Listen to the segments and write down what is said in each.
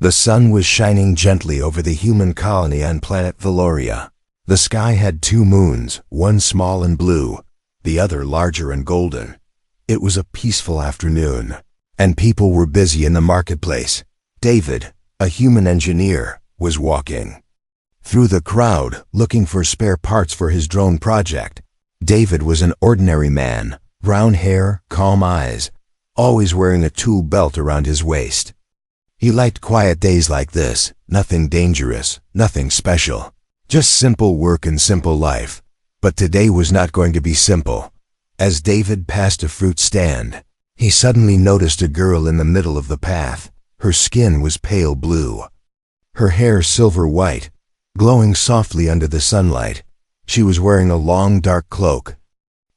The sun was shining gently over the human colony on planet Valoria. The sky had two moons, one small and blue, the other larger and golden. It was a peaceful afternoon, and people were busy in the marketplace. David, a human engineer, was walking through the crowd looking for spare parts for his drone project. David was an ordinary man, brown hair, calm eyes, always wearing a tool belt around his waist. He liked quiet days like this, nothing dangerous, nothing special, just simple work and simple life. But today was not going to be simple. As David passed a fruit stand, he suddenly noticed a girl in the middle of the path. Her skin was pale blue, her hair silver white, glowing softly under the sunlight. She was wearing a long dark cloak,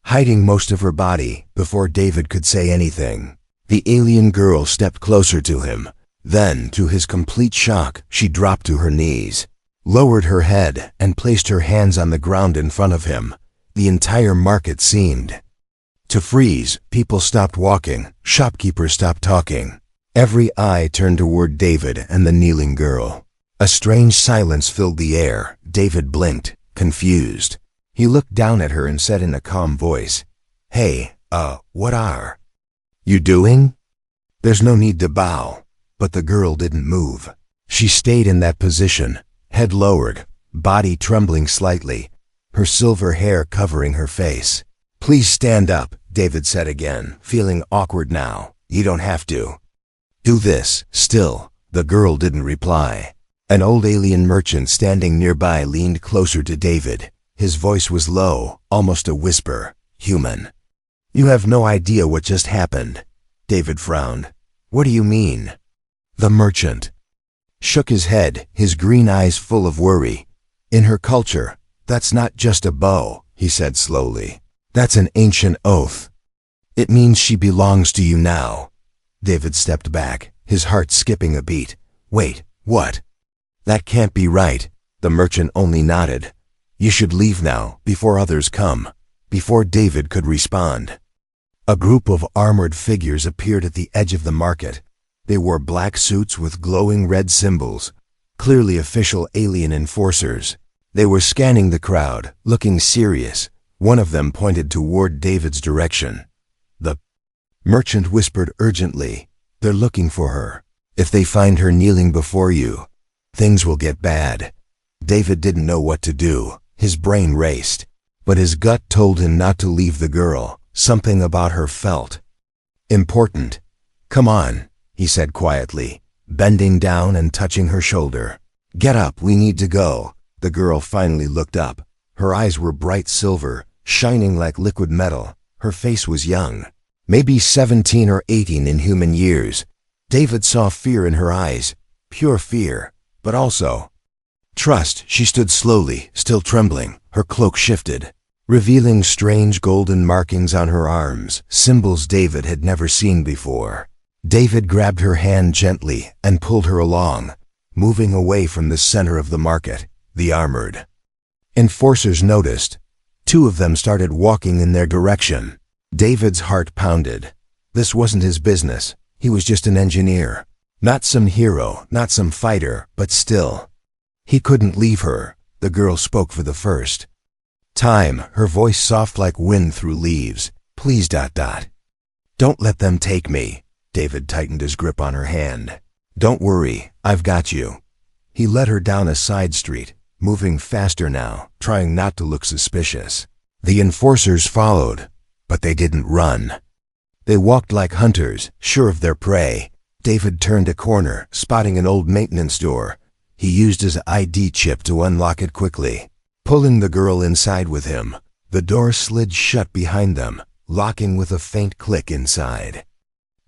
hiding most of her body. Before David could say anything, the alien girl stepped closer to him. Then, to his complete shock, she dropped to her knees, lowered her head, and placed her hands on the ground in front of him. The entire market seemed to freeze. People stopped walking, shopkeepers stopped talking. Every eye turned toward David and the kneeling girl. A strange silence filled the air. David blinked, confused. He looked down at her and said in a calm voice, "Hey, what are you doing?" There's no need to bow. But the girl didn't move. She stayed in that position, head lowered, body trembling slightly, her silver hair covering her face. "Please stand up," David said again, feeling awkward now. "You don't have to do this." Still, the girl didn't reply. An old alien merchant standing nearby leaned closer to David. His voice was low, almost a whisper. "Human, you have no idea what just happened." David frowned. "What do you mean?" The merchant shook his head, his green eyes full of worry. "In her culture, that's not just a bow," he said slowly. "That's an ancient oath. It means she belongs to you now." David stepped back, his heart skipping a beat. "Wait, what? That can't be right." The merchant only nodded. "You should leave now, before others come." Before David could respond, a group of armored figures appeared at the edge of the market. They wore black suits with glowing red symbols, clearly official alien enforcers. They were scanning the crowd, looking serious. One of them pointed toward David's direction. The merchant whispered urgently, "They're looking for her. If they find her kneeling before you, things will get bad." David didn't know what to do. His brain raced, but his gut told him not to leave the girl. Something about her felt important. "Come on," he said quietly, bending down and touching her shoulder. "Get up, we need to go." The girl finally looked up. Her eyes were bright silver, shining like liquid metal. Her face was young, maybe 17 or 18 in human years. David saw fear in her eyes, pure fear, but also trust. She stood slowly, still trembling. Her cloak shifted, revealing strange golden markings on her arms, symbols David had never seen before. David grabbed her hand gently and pulled her along, moving away from the center of the market. The armored enforcers noticed. Two of them started walking in their direction. David's heart pounded. This wasn't his business. He was just an engineer. Not some hero, not some fighter, but still. He couldn't leave her. The girl spoke for the first time, her voice soft like wind through leaves. "Please, ... Don't let them take me." David tightened his grip on her hand. "Don't worry, I've got you." He led her down a side street, moving faster now, trying not to look suspicious. The enforcers followed, but they didn't run. They walked like hunters, sure of their prey. David turned a corner, spotting an old maintenance door. He used his ID chip to unlock it quickly, pulling the girl inside with him. The door slid shut behind them, locking with a faint click inside.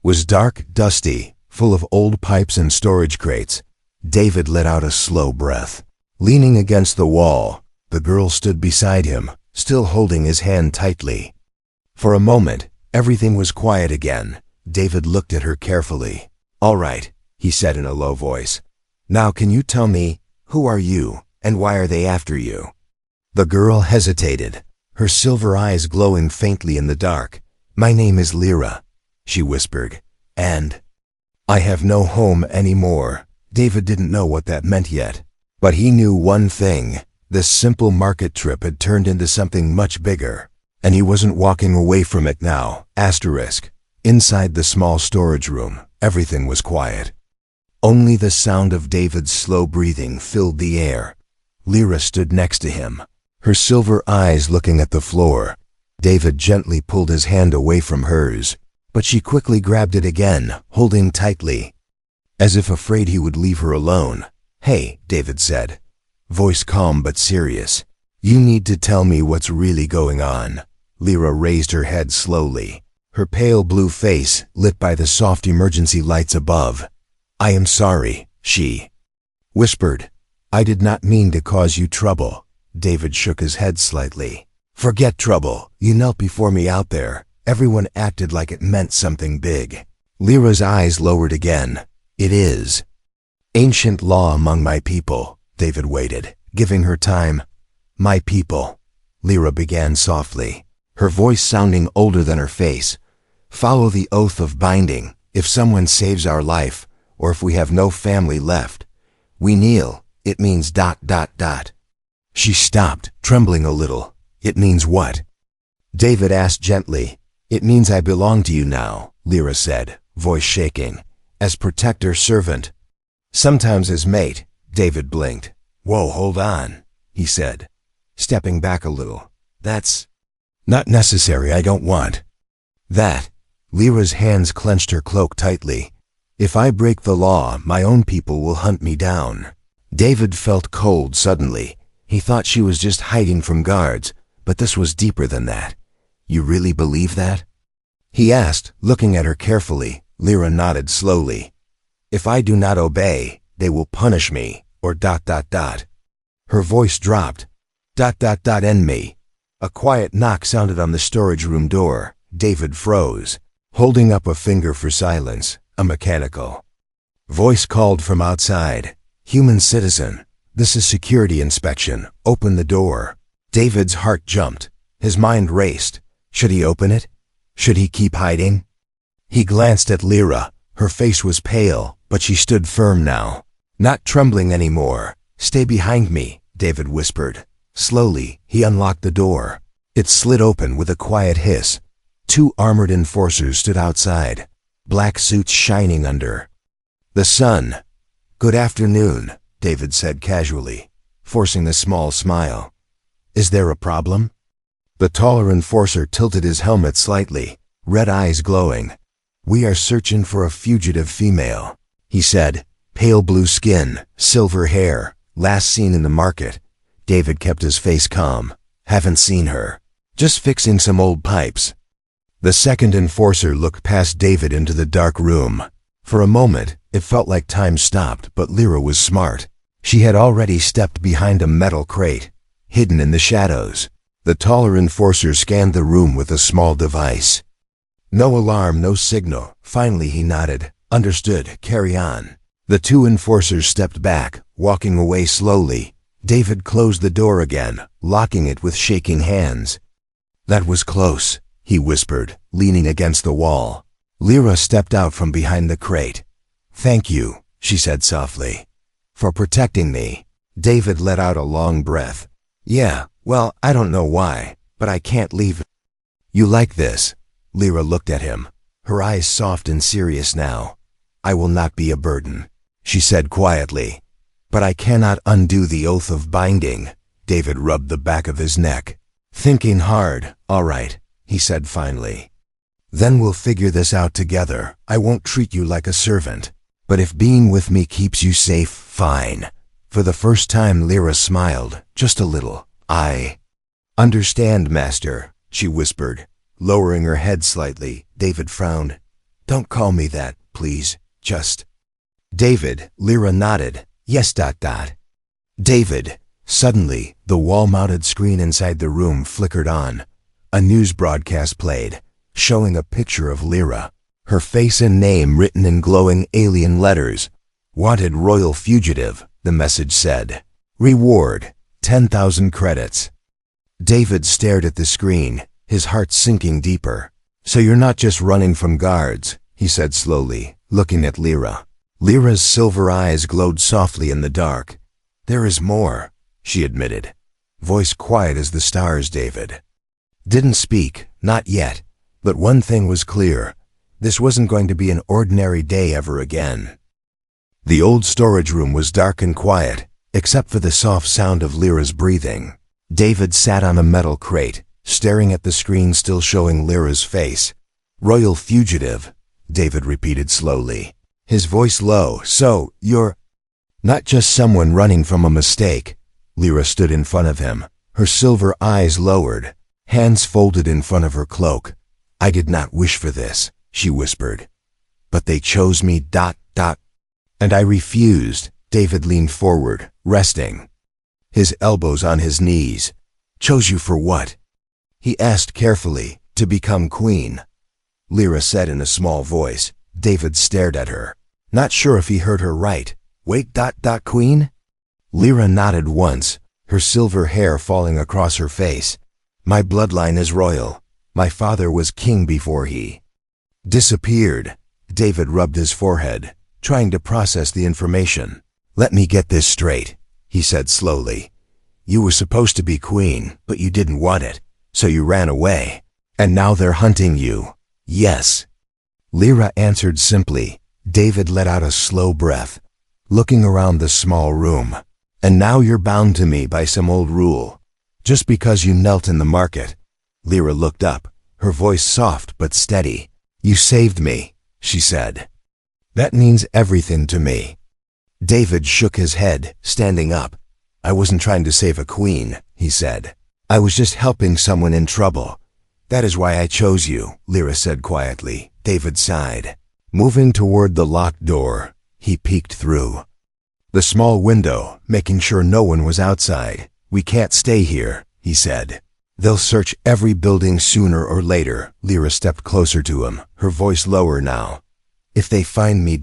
Was dark, dusty, full of old pipes and storage crates. David let out a slow breath. Leaning against the wall, the girl stood beside him, still holding his hand tightly. For a moment, everything was quiet again. David looked at her carefully. "All right," he said in a low voice. "Now can you tell me, who are you, and why are they after you?" The girl hesitated, her silver eyes glowing faintly in the dark. "My name is Lyra," she whispered, "and I have no home anymore." David didn't know what that meant yet. But he knew one thing. This simple market trip had turned into something much bigger. And he wasn't walking away from it now. Asterisk. Inside the small storage room, everything was quiet. Only the sound of David's slow breathing filled the air. Lyra stood next to him, her silver eyes looking at the floor. David gently pulled his hand away from hers, but she quickly grabbed it again, holding tightly, as if afraid he would leave her alone. "Hey," David said, voice calm but serious. "You need to tell me what's really going on." Lyra raised her head slowly, her pale blue face lit by the soft emergency lights above. "I am sorry," she whispered. "I did not mean to cause you trouble." David shook his head slightly. "Forget trouble. You knelt before me out there. Everyone acted like it meant something big." Lyra's eyes lowered again. "It is ancient law among my people." David waited, giving her time. "My people," Lyra began softly, her voice sounding older than her face. "Follow the oath of binding. If someone saves our life, or if we have no family left, we kneel. It means ... She stopped, trembling a little. "It means what?" David asked gently. "It means I belong to you now," Lyra said, voice shaking. "As protector, servant. Sometimes as mate." David blinked. "Whoa, hold on," he said, stepping back a little. "That's not necessary. I don't want that." Lyra's hands clenched her cloak tightly. "If I break the law, my own people will hunt me down." David felt cold suddenly. He thought she was just hiding from guards, but this was deeper than that. "You really believe that?" he asked, looking at her carefully. Lyra nodded slowly. "If I do not obey, they will punish me, or ... Her voice dropped. ... End me." A quiet knock sounded on the storage room door. David froze, holding up a finger for silence. A mechanical voice called from outside. "Human citizen, this is security inspection. Open the door." David's heart jumped. His mind raced. Should he open it? Should he keep hiding? He glanced at Lyra. Her face was pale, but she stood firm now, not trembling anymore. "Stay behind me," David whispered. Slowly, he unlocked the door. It slid open with a quiet hiss. Two armored enforcers stood outside, black suits shining under the sun. "Good afternoon," David said casually, forcing a small smile. "Is there a problem?" The taller enforcer tilted his helmet slightly, red eyes glowing. "We are searching for a fugitive female," he said. "Pale blue skin, silver hair, last seen in the market." David kept his face calm. "Haven't seen her. Just fixing some old pipes." The second enforcer looked past David into the dark room. For a moment, it felt like time stopped, but Lyra was smart. She had already stepped behind a metal crate, hidden in the shadows. The taller enforcer scanned the room with a small device. No alarm, no signal. Finally he nodded. "Understood. Carry on." The two enforcers stepped back, walking away slowly. David closed the door again, locking it with shaking hands. "That was close," he whispered, leaning against the wall. Lyra stepped out from behind the crate. "Thank you," she said softly, "for protecting me." David let out a long breath. "Yeah, well, I don't know why, but I can't leave." "You like this?" Lyra looked at him, her eyes soft and serious now. "I will not be a burden," she said quietly. "But I cannot undo the oath of binding." David rubbed the back of his neck. Thinking hard. "All right," he said finally. "Then we'll figure this out together. I won't treat you like a servant. But if being with me keeps you safe, fine." For the first time Lyra smiled, just a little. "I understand, master," she whispered, lowering her head slightly. David frowned. "Don't call me that, please. Just David." Lyra nodded. "Yes, ... David." Suddenly, the wall-mounted screen inside the room flickered on. A news broadcast played, showing a picture of Lyra, her face and name written in glowing alien letters. "Wanted royal fugitive," the message said. "Reward, 10,000 credits." David stared at the screen, his heart sinking deeper. "So you're not just running from guards," he said slowly, looking at Lyra. Lyra's silver eyes glowed softly in the dark. "There is more," she admitted, voice quiet as the stars. David didn't speak, not yet, but one thing was clear. This wasn't going to be an ordinary day ever again. The old storage room was dark and quiet, except for the soft sound of Lyra's breathing. David sat on a metal crate, staring at the screen still showing Lyra's face. "Royal fugitive," David repeated slowly, his voice low. "So, you're not just someone running from a mistake." Lyra stood in front of him, her silver eyes lowered, hands folded in front of her cloak. "I did not wish for this," she whispered. "But they chose me, ... and I refused." David leaned forward, resting, his elbows on his knees. "Chose you for what?" he asked carefully. "To become queen," Lyra said in a small voice. David stared at her, not sure if he heard her right. "Wait, ... queen?" Lyra nodded once, her silver hair falling across her face. "My bloodline is royal. My father was king before he disappeared." David rubbed his forehead, trying to process the information. "Let me get this straight," he said slowly. "You were supposed to be queen, but you didn't want it, so you ran away. And now they're hunting you." "Yes," Lyra answered simply. David let out a slow breath, looking around the small room. "And now you're bound to me by some old rule, just because you knelt in the market." Lyra looked up, her voice soft but steady. "You saved me," she said. "That means everything to me." David shook his head, standing up. "I wasn't trying to save a queen," he said. "I was just helping someone in trouble. That is why I chose you," Lyra said quietly. David sighed. Moving toward the locked door, he peeked through the small window, making sure no one was outside. "We can't stay here," he said. "They'll search every building sooner or later." Lyra stepped closer to him, her voice lower now. "If they find me ...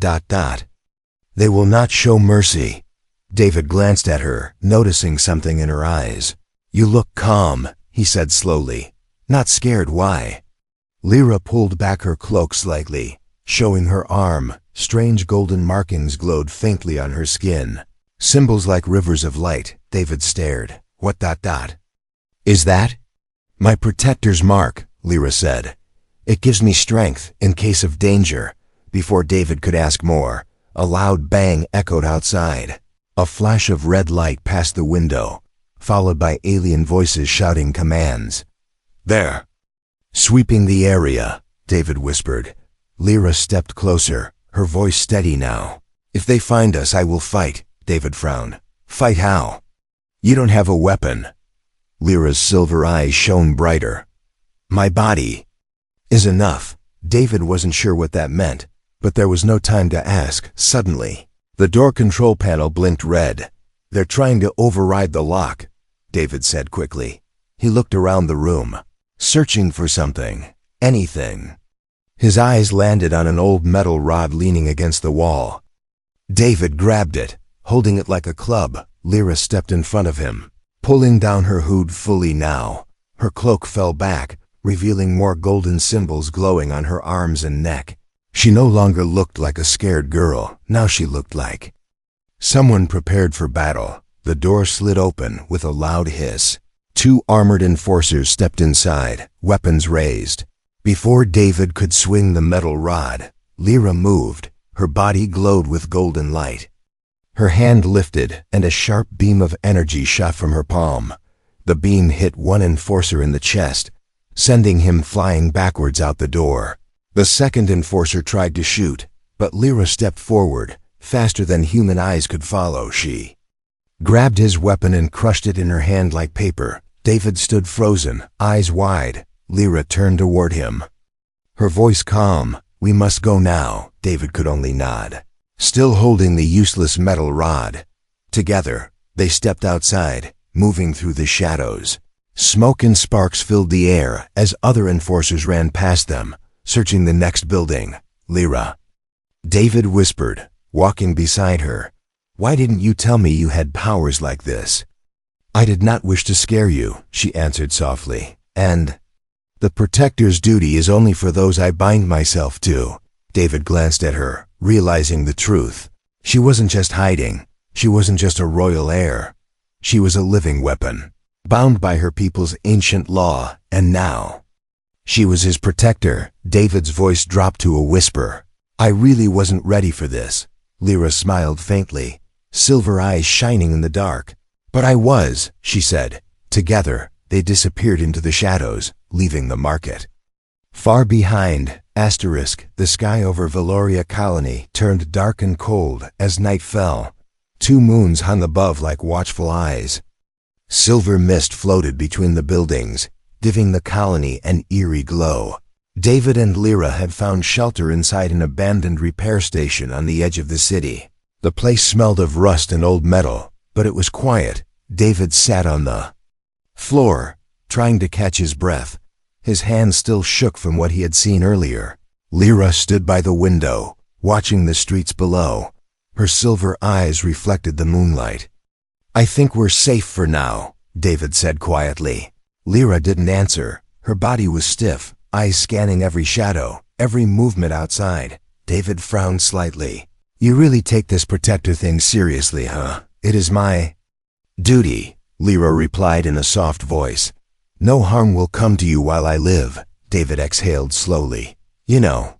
they will not show mercy." David glanced at her, noticing something in her eyes. "You look calm," he said slowly. "Not scared, why?" Lyra pulled back her cloak slightly, showing her arm. Strange golden markings glowed faintly on her skin. "Symbols like rivers of light." David stared. "What ... is that?" "My protector's mark," Lyra said. "It gives me strength in case of danger." Before David could ask more, a loud bang echoed outside. A flash of red light passed the window, followed by alien voices shouting commands. "There!" "Sweeping the area," David whispered. Lyra stepped closer, her voice steady now. "If they find us, I will fight." David frowned. "Fight how?" "You don't have a weapon." Lyra's silver eyes shone brighter. "My body is enough." David wasn't sure what that meant, but there was no time to ask. Suddenly, the door control panel blinked red. "They're trying to override the lock," David said quickly. He looked around the room, searching for something, anything. His eyes landed on an old metal rod leaning against the wall. David grabbed it, holding it like a club. Lyra stepped in front of him, pulling down her hood fully now. Her cloak fell back, revealing more golden symbols glowing on her arms and neck. She no longer looked like a scared girl. Now she looked like someone prepared for battle. The door slid open with a loud hiss. Two armored enforcers stepped inside, weapons raised. Before David could swing the metal rod, Lyra moved. Her body glowed with golden light. Her hand lifted, and a sharp beam of energy shot from her palm. The beam hit one enforcer in the chest, sending him flying backwards out the door. The second enforcer tried to shoot, but Lyra stepped forward, faster than human eyes could follow. She grabbed his weapon and crushed it in her hand like paper. David stood frozen, eyes wide. Lyra turned toward him, her voice calm. "We must go now." David could only nod, still holding the useless metal rod. Together, they stepped outside, moving through the shadows. Smoke and sparks filled the air as other enforcers ran past them, searching the next building. "Lyra," David whispered, walking beside her. "Why didn't you tell me you had powers like this?" "I did not wish to scare you," she answered softly. "And the protector's duty is only for those I bind myself to." David glanced at her, realizing the truth. She wasn't just hiding. She wasn't just a royal heir. She was a living weapon, bound by her people's ancient law, and now she was his protector. David's voice dropped to a whisper. I really wasn't ready for this. Lyra smiled faintly, silver eyes shining in the dark. But I was, she said. Together, they disappeared into the shadows, leaving the market. Far behind, the sky over Valoria Colony turned dark and cold as night fell. 2 moons hung above like watchful eyes. Silver mist floated between the buildings, giving the colony an eerie glow. David and Lyra had found shelter inside an abandoned repair station on the edge of the city. The place smelled of rust and old metal, but it was quiet. David sat on the floor, trying to catch his breath. His hands still shook from what he had seen earlier. Lyra stood by the window, watching the streets below. Her silver eyes reflected the moonlight. I think we're safe for now, David said quietly. Lyra didn't answer. Her body was stiff, eyes scanning every shadow, every movement outside. David frowned slightly. You really take this protector thing seriously, huh? It is my duty, Lyra replied in a soft voice. No harm will come to you while I live, David exhaled slowly. You know,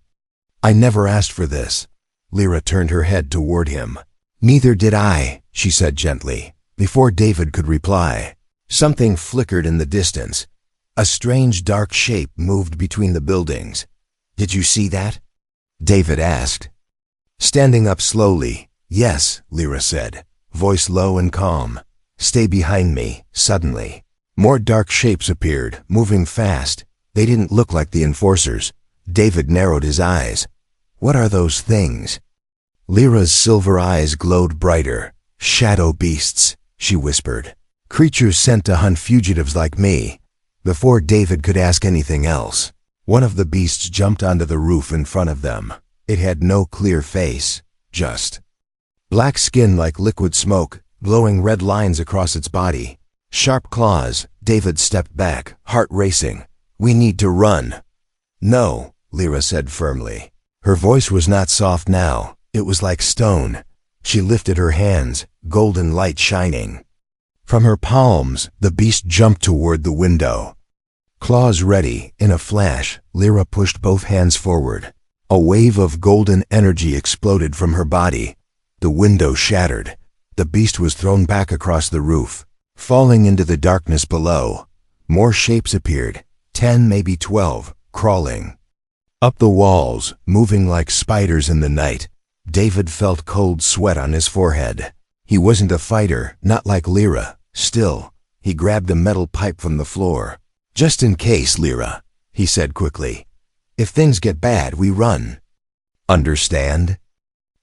I never asked for this. Lyra turned her head toward him. Neither did I, she said gently. Before David could reply, something flickered in the distance. A strange dark shape moved between the buildings. Did you see that? David asked. Standing up slowly. Yes, Lyra said, voice low and calm. Stay behind me. Suddenly, more dark shapes appeared, moving fast. They didn't look like the enforcers. David narrowed his eyes. What are those things? Lyra's silver eyes glowed brighter. Shadow beasts, she whispered. Creatures sent to hunt fugitives like me. Before David could ask anything else, one of the beasts jumped onto the roof in front of them. It had no clear face, just black skin like liquid smoke, glowing red lines across its body. Sharp claws. David stepped back, heart racing. We need to run. No, Lyra said firmly. Her voice was not soft now. It was like stone. She lifted her hands, golden light shining. From her palms, the beast jumped toward the window. Claws ready, in a flash, Lyra pushed both hands forward. A wave of golden energy exploded from her body. The window shattered. The beast was thrown back across the roof, falling into the darkness below. More shapes appeared, 10, maybe 12, crawling up the walls, moving like spiders in the night. David felt cold sweat on his forehead. He wasn't a fighter, not like Lyra. Still, he grabbed a metal pipe from the floor. Just in case, Lyra, he said quickly. If things get bad, we run. Understand?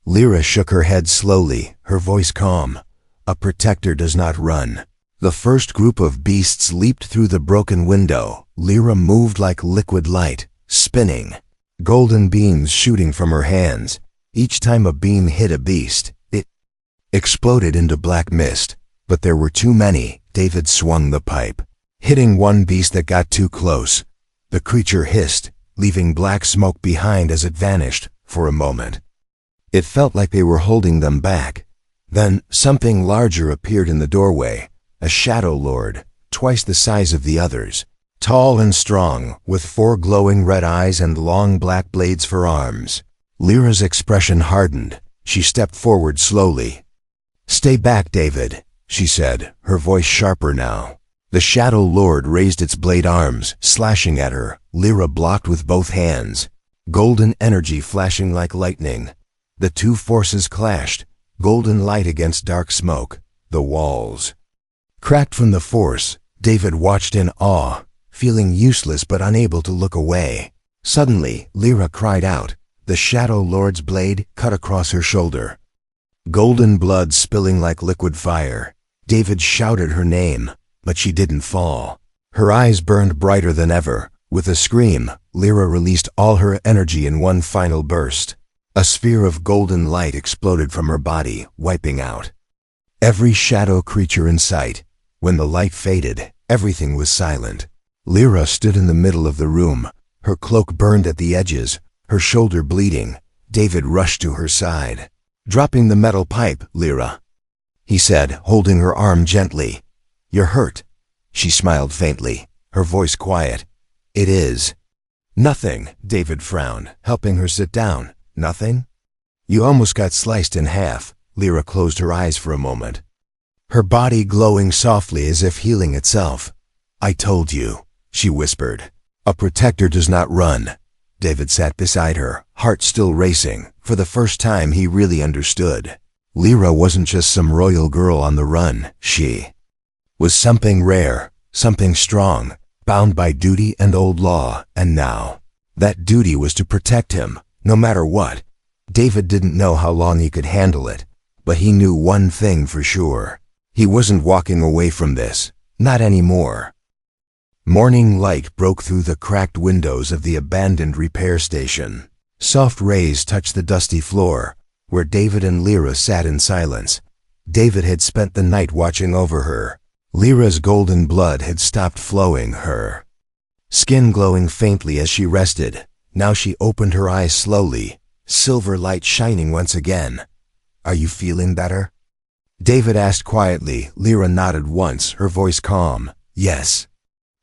Lyra shook her head slowly, her voice calm. A protector does not run. The first group of beasts leaped through the broken window. Lyra moved like liquid light, spinning. Golden beams shooting from her hands. Each time a beam hit a beast, it exploded into black mist. But there were too many. David swung the pipe, hitting one beast that got too close. The creature hissed, leaving black smoke behind as it vanished for a moment. It felt like they were holding them back. Then something larger appeared in the doorway, a shadow lord, twice the size of the others, tall and strong, with 4 glowing red eyes and long black blades for arms. Lyra's expression hardened. She stepped forward slowly. Stay back, David, she said, her voice sharper now. The shadow lord raised its blade arms, slashing at her. Lyra blocked with both hands, golden energy flashing like lightning. The two forces clashed, golden light against dark smoke. The walls cracked from the force. David watched in awe, feeling useless but unable to look away. Suddenly, Lyra cried out. The shadow lord's blade cut across her shoulder, golden blood spilling like liquid fire. David shouted her name, but she didn't fall. Her eyes burned brighter than ever. With a scream, Lyra released all her energy in one final burst. A sphere of golden light exploded from her body, wiping out every shadow creature in sight. When the light faded, everything was silent. Lyra stood in the middle of the room. Her cloak burned at the edges, her shoulder bleeding. David rushed to her side. "Dropping the metal pipe, Lyra," he said, holding her arm gently. "You're hurt." She smiled faintly, her voice quiet. "It is." "Nothing," David frowned, helping her sit down. "Nothing?" "You almost got sliced in half." Lyra closed her eyes for a moment, her body glowing softly as if healing itself. "I told you," she whispered. "A protector does not run." David sat beside her, heart still racing. For the first time he really understood. Lyra wasn't just some royal girl on the run. She was something rare, something strong, bound by duty and old law, and now that duty was to protect him, no matter what. David didn't know how long he could handle it, but he knew one thing for sure. He wasn't walking away from this, not anymore. Morning light broke through the cracked windows of the abandoned repair station. Soft rays touched the dusty floor, where David and Lyra sat in silence. David had spent the night watching over her. Lyra's golden blood had stopped flowing, her skin glowing faintly as she rested. Now she opened her eyes slowly, silver light shining once again. "Are you feeling better?" David asked quietly. Lyra nodded once, her voice calm. "Yes.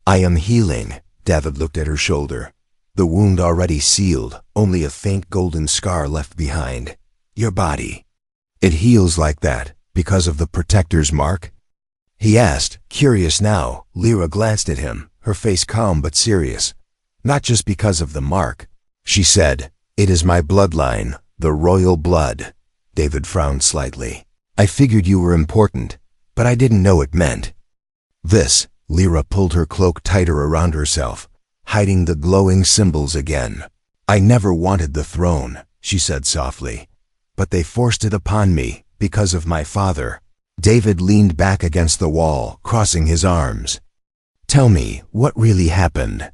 I am healing." David looked at her shoulder. The wound already sealed, only a faint golden scar left behind. "Your body, it heals like that because of the protector's mark?" he asked, curious now. Lyra glanced at him, her face calm but serious. "Not just because of the mark," she said. "It is my bloodline, the royal blood." David frowned slightly. "I figured you were important, but I didn't know it meant this." Lyra pulled her cloak tighter around herself, hiding the glowing symbols again. "I never wanted the throne," she said softly, "but they forced it upon me because of my father." David leaned back against the wall, crossing his arms. "Tell me, what really happened?"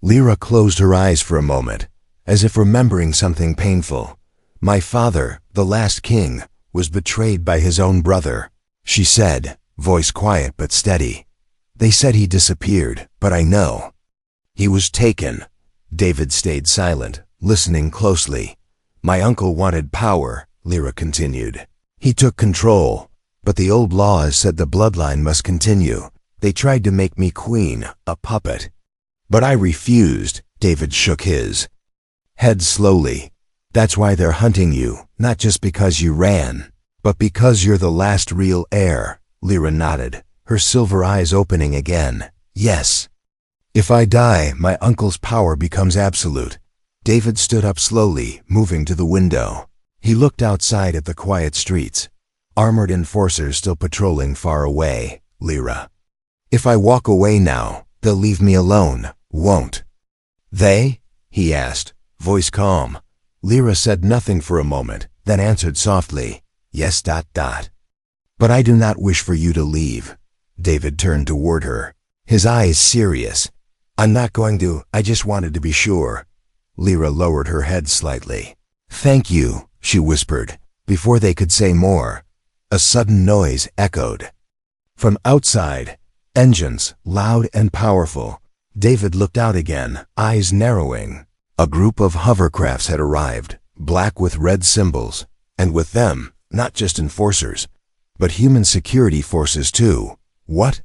Lyra closed her eyes for a moment, as if remembering something painful. "My father, the last king, was betrayed by his own brother," she said, voice quiet but steady. "They said he disappeared, but I know he was taken." David stayed silent, listening closely. "My uncle wanted power," Lyra continued. "He took control, but the old laws said the bloodline must continue. They tried to make me queen, a puppet. But I refused." David shook his head slowly. "That's why they're hunting you, not just because you ran, but because you're the last real heir." Lyra nodded, her silver eyes opening again. "Yes. If I die, my uncle's power becomes absolute." David stood up slowly, moving to the window. He looked outside at the quiet streets, armored enforcers still patrolling far away. "Lyra, if I walk away now, they'll leave me alone, won't they?" he asked, voice calm. Lyra said nothing for a moment, then answered softly, "Yes. But I do not wish for you to leave." David turned toward her, his eyes serious. "I'm not going to, I just wanted to be sure." Lyra lowered her head slightly. "Thank you," she whispered, before they could say more. A sudden noise echoed from outside, engines, loud and powerful. David looked out again, eyes narrowing. A group of hovercrafts had arrived, black with red symbols, and with them, not just enforcers, but human security forces too. "What?"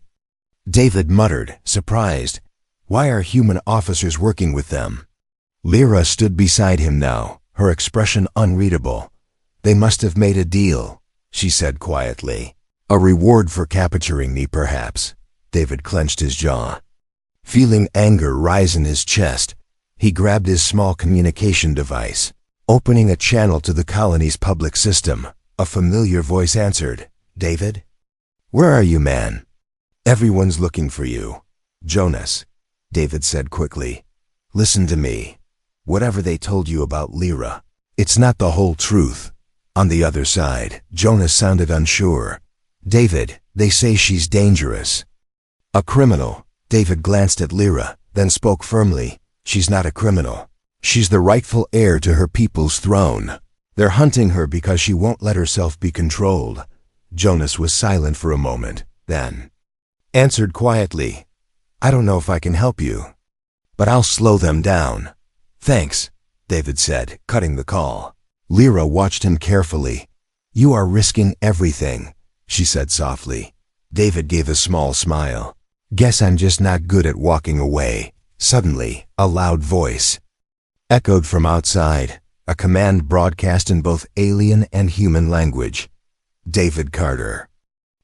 David muttered, surprised. "Why are human officers working with them?" Lyra stood beside him now, her expression unreadable. "They must have made a deal," she said quietly. "A reward for capturing me, perhaps." David clenched his jaw. Feeling anger rise in his chest, he grabbed his small communication device, opening a channel to the colony's public system. A familiar voice answered. "David? Where are you, man?" "Everyone's looking for you." "Jonas," David said quickly, "listen to me. Whatever they told you about Lyra, it's not the whole truth." On the other side, Jonas sounded unsure. "David, they say she's dangerous." "A criminal." David glanced at Lyra, then spoke firmly. "She's not a criminal. She's the rightful heir to her people's throne. They're hunting her because she won't let herself be controlled." Jonas was silent for a moment, then answered quietly, "I don't know if I can help you, but I'll slow them down." "Thanks." David said, cutting the call. Lyra watched him carefully. "You are risking everything," she said softly. David gave a small smile. "Guess I'm just not good at walking away." Suddenly, a loud voice echoed from outside, a command broadcast in both alien and human language. "David Carter,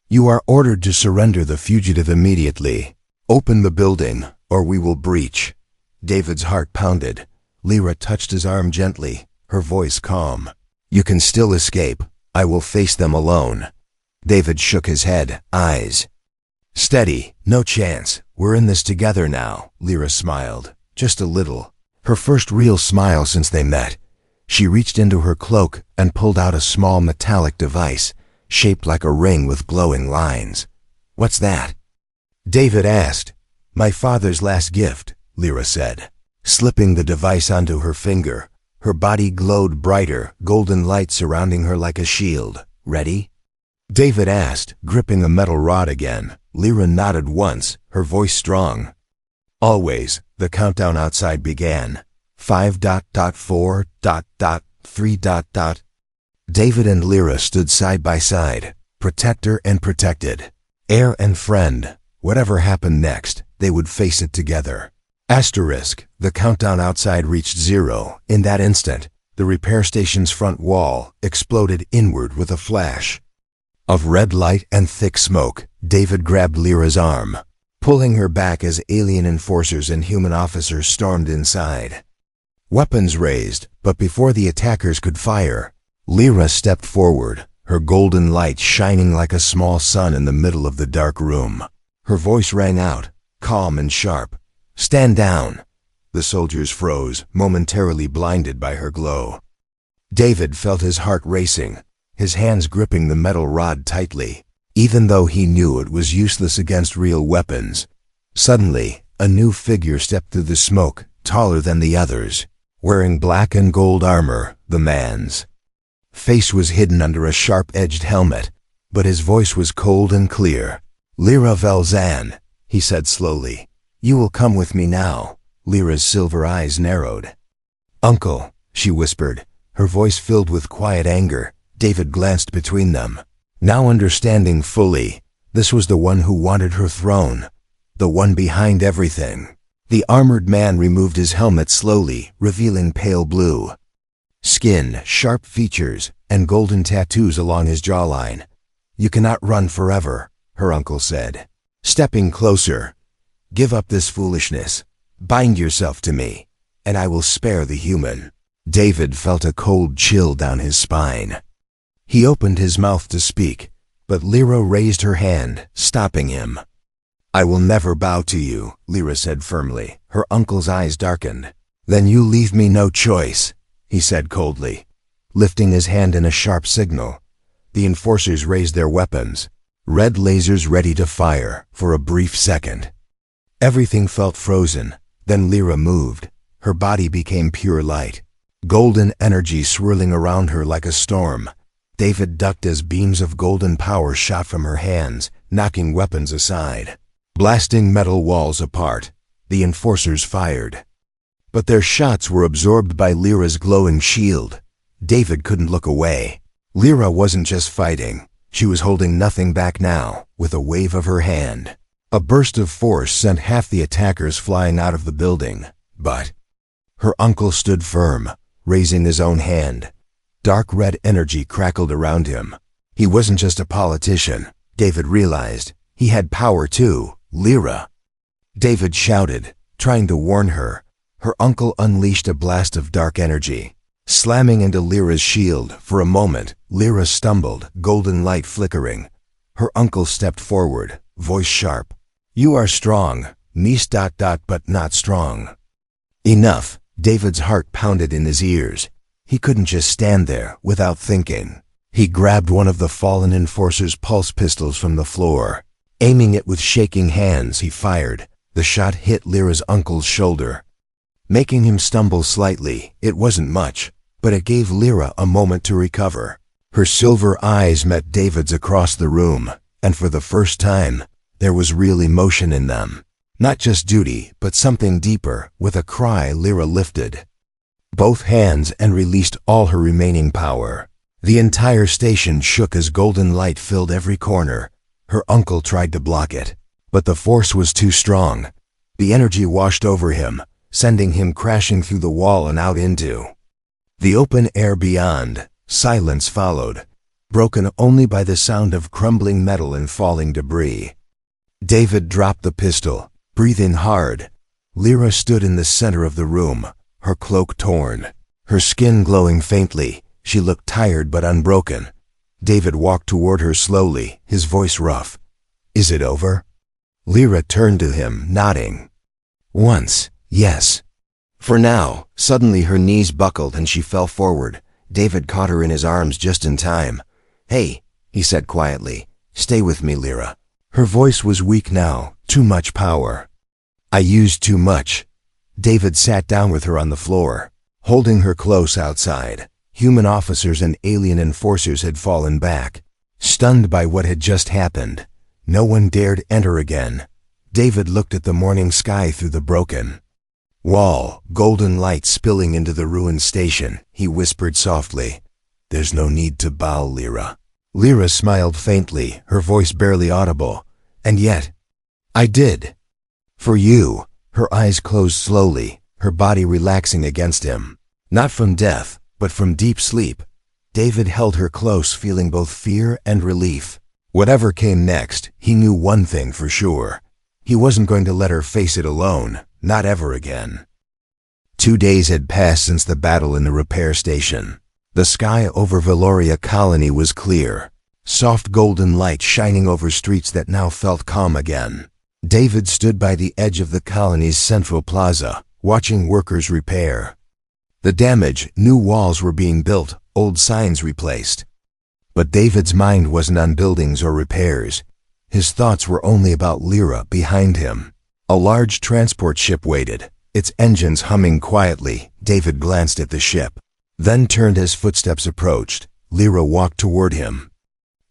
you are ordered to surrender the fugitive immediately. Open the building, or we will breach." David's heart pounded. Lyra touched his arm gently, her voice calm. "You can still escape. I will face them alone." David shook his head, eyes steady. "No chance. We're in this together now." Lyra smiled, just a little. Her first real smile since they met. She reached into her cloak and pulled out a small metallic device, shaped like a ring with glowing lines. "What's that?" David asked. "My father's last gift," Lyra said, slipping the device onto her finger. Her body glowed brighter, golden light surrounding her like a shield. "Ready?" David asked, gripping a metal rod again. Lyra nodded once, her voice strong. "Always." The countdown outside began. 5.4.3. David and Lyra stood side by side, protector and protected, heir and friend. Whatever happened next, they would face it together. Asterisk. The countdown outside reached 0. In that instant, the repair station's front wall exploded inward with a flash of red light and thick smoke. David grabbed Lyra's arm, pulling her back as alien enforcers and human officers stormed inside. Weapons raised, but before the attackers could fire, Lyra stepped forward, her golden light shining like a small sun in the middle of the dark room. Her voice rang out, calm and sharp. "Stand down." The soldiers froze, momentarily blinded by her glow. David felt his heart racing, his hands gripping the metal rod tightly, even though he knew it was useless against real weapons. Suddenly, a new figure stepped through the smoke, taller than the others, wearing black and gold armor. The man's face was hidden under a sharp-edged helmet, but his voice was cold and clear. "Lyra Velzan," he said slowly. "You will come with me now." Lyra's silver eyes narrowed. "Uncle," she whispered, her voice filled with quiet anger. David glanced between them, now understanding fully. This was the one who wanted her throne, the one behind everything. The armored man removed his helmet slowly, revealing pale blue skin, sharp features, and golden tattoos along his jawline. "You cannot run forever," her uncle said, stepping closer. "Give up this foolishness. Bind yourself to me, and I will spare the human." David felt a cold chill down his spine. He opened his mouth to speak, but Lyra raised her hand, stopping him. "I will never bow to you," Lyra said firmly. Her uncle's eyes darkened. "Then you leave me no choice," he said coldly, lifting his hand in a sharp signal. The enforcers raised their weapons, red lasers ready to fire. For a brief second, everything felt frozen. Then Lyra moved. Her body became pure light, golden energy swirling around her like a storm. David ducked as beams of golden power shot from her hands, knocking weapons aside, blasting metal walls apart. The enforcers fired, but their shots were absorbed by Lyra's glowing shield. David couldn't look away. Lyra wasn't just fighting. She was holding nothing back now. With a wave of her hand, a burst of force sent half the attackers flying out of the building. But her uncle stood firm, raising his own hand. Dark red energy crackled around him. He wasn't just a politician, David realized. He had power too. "Lyra!" David shouted, trying to warn her. Her uncle unleashed a blast of dark energy, slamming into Lyra's shield. For a moment, Lyra stumbled, golden light flickering. Her uncle stepped forward, voice sharp. "You are strong, niece ... but not strong." Enough. David's heart pounded in his ears. He couldn't just stand there without thinking. He grabbed one of the fallen enforcer's pulse pistols from the floor. Aiming it with shaking hands, he fired. The shot hit Lyra's uncle's shoulder, making him stumble slightly. It wasn't much, but it gave Lyra a moment to recover. Her silver eyes met David's across the room, and for the first time, there was real emotion in them. Not just duty, but something deeper. With a cry, Lyra lifted both hands and released all her remaining power. The entire station shook as golden light filled every corner. Her uncle tried to block it, but the force was too strong. The energy washed over him, sending him crashing through the wall and out into the open air beyond. Silence followed, broken only by the sound of crumbling metal and falling debris. David dropped the pistol, breathing hard. Lyra stood in the center of the room, her cloak torn, her skin glowing faintly. She looked tired but unbroken. David walked toward her slowly, his voice rough. "Is it over?" Lyra turned to him, nodding. "Once, yes." For now. Suddenly her knees buckled and she fell forward. David caught her in his arms just in time. "Hey," he said quietly. "Stay with me, Lyra." Her voice was weak now, too much power. "I used too much." David sat down with her on the floor, holding her close outside. Human officers and alien enforcers had fallen back, stunned by what had just happened. No one dared enter again. David looked at the morning sky through the broken wall, golden light spilling into the ruined station. He whispered softly, "There's no need to bow, Lyra." Lyra smiled faintly, her voice barely audible. "And yet, I did. For you." Her eyes closed slowly, her body relaxing against him. Not from death, but from deep sleep. David held her close, feeling both fear and relief. Whatever came next, he knew one thing for sure. He wasn't going to let her face it alone, not ever again. 2 days had passed since the battle in the repair station. The sky over Valoria Colony was clear, soft golden light shining over streets that now felt calm again. David stood by the edge of the colony's central plaza, watching workers repair. The damage, new walls were being built, old signs replaced. But David's mind wasn't on buildings or repairs. His thoughts were only about Lyra behind him. A large transport ship waited, its engines humming quietly. David glanced at the ship, then turned as footsteps approached. Lyra walked toward him,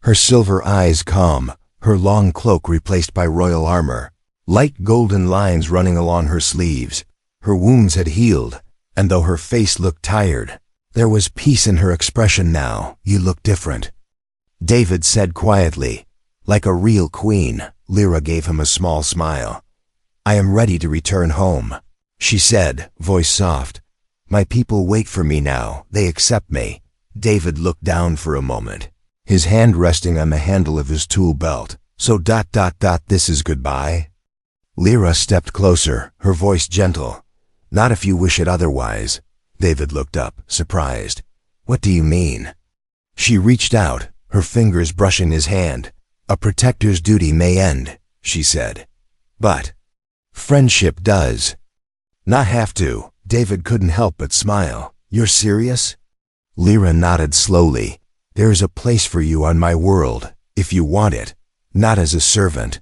her silver eyes calm, her long cloak replaced by royal armor, light golden lines running along her sleeves. Her wounds had healed, and though her face looked tired, there was peace in her expression now. "You look different," David said quietly. "Like a real queen." Lyra gave him a small smile. "I am ready to return home," she said, voice soft. "My people wait for me now. They accept me." David looked down for a moment, his hand resting on the handle of his tool belt. "So this is goodbye?" Lyra stepped closer, her voice gentle. "Not if you wish it otherwise." David looked up, surprised. "What do you mean?" She reached out, her fingers brushing his hand. "A protector's duty may end," she said. "But friendship does." "Not have to." David couldn't help but smile. "You're serious?" Lyra nodded slowly. "There is a place for you on my world, if you want it. Not as a servant,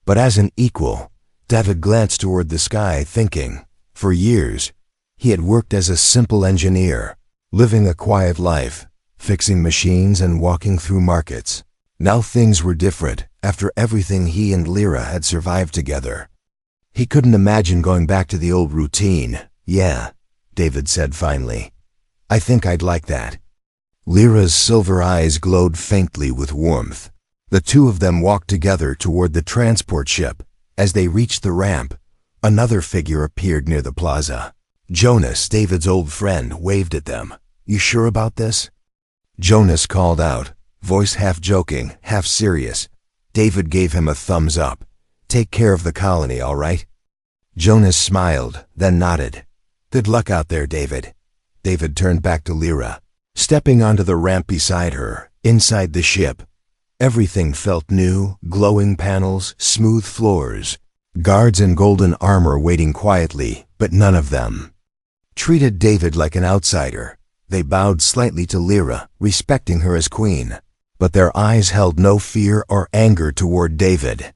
but as an equal." David glanced toward the sky, thinking. For years, he had worked as a simple engineer, living a quiet life, fixing machines and walking through markets. Now things were different, after everything he and Lyra had survived together. He couldn't imagine going back to the old routine. "Yeah," David said finally. "I think I'd like that." Lyra's silver eyes glowed faintly with warmth. The two of them walked together toward the transport ship. As they reached the ramp, another figure appeared near the plaza. Jonas, David's old friend, waved at them. "You sure about this?" Jonas called out, voice half joking, half serious. David gave him a thumbs up. "Take care of the colony, all right?" Jonas smiled, then nodded. "Good luck out there, David." David turned back to Lyra, stepping onto the ramp beside her. Inside the ship, everything felt new, glowing panels, smooth floors, guards in golden armor waiting quietly, but none of them treated David like an outsider. They bowed slightly to Lyra, respecting her as queen, but their eyes held no fear or anger toward David.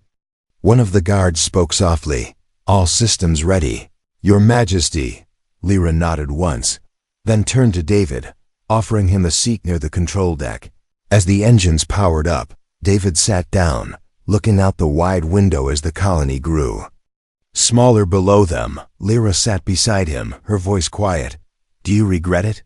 One of the guards spoke softly. "All systems ready." "Your Majesty." Lyra nodded once, then turned to David, offering him a seat near the control deck. As the engines powered up, David sat down, looking out the wide window as the colony grew. Smaller below them, Lyra sat beside him, her voice quiet. Do you regret it?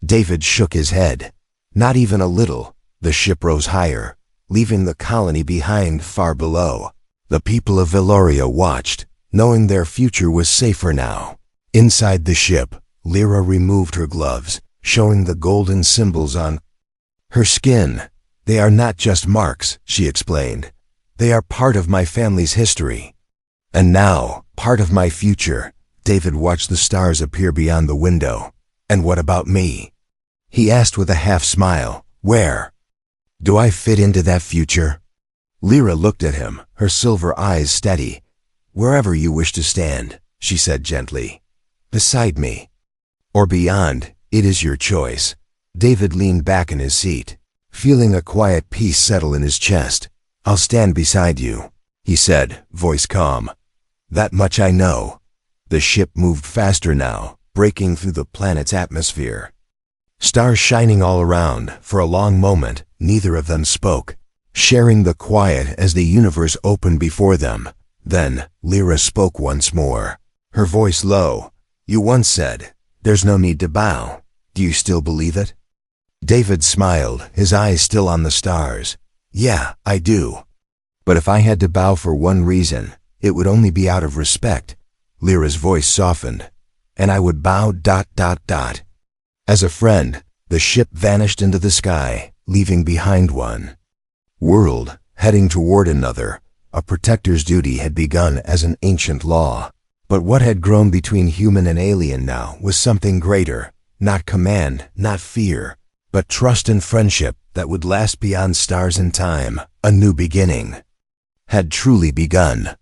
David shook his head. Not even a little. The ship rose higher, leaving the colony behind far below. The people of Veloria watched, knowing their future was safer now. Inside the ship, Lyra removed her gloves, showing the golden symbols on her skin. They are not just marks, she explained. They are part of my family's history. And now, part of my future. David watched the stars appear beyond the window. And what about me? He asked with a half smile. Where do I fit into that future? Lyra looked at him, her silver eyes steady. Wherever you wish to stand, she said gently. Beside me. Or beyond, it is your choice. David leaned back in his seat, feeling a quiet peace settle in his chest. I'll stand beside you, he said, voice calm. That much I know. The ship moved faster now, breaking through the planet's atmosphere. Stars shining all around. For a long moment, neither of them spoke, sharing the quiet as the universe opened before them. Then, Lyra spoke once more, her voice low. You once said, there's no need to bow. Do you still believe it? David smiled, his eyes still on the stars. Yeah, I do. But if I had to bow for one reason, it would only be out of respect. Lyra's voice softened. And I would bow ... As a friend, the ship vanished into the sky, leaving behind one world, heading toward another. A protector's duty had begun as an ancient law. But what had grown between human and alien now was something greater. Not command, not fear, but trust and friendship that would last beyond stars and time. A new beginning had truly begun.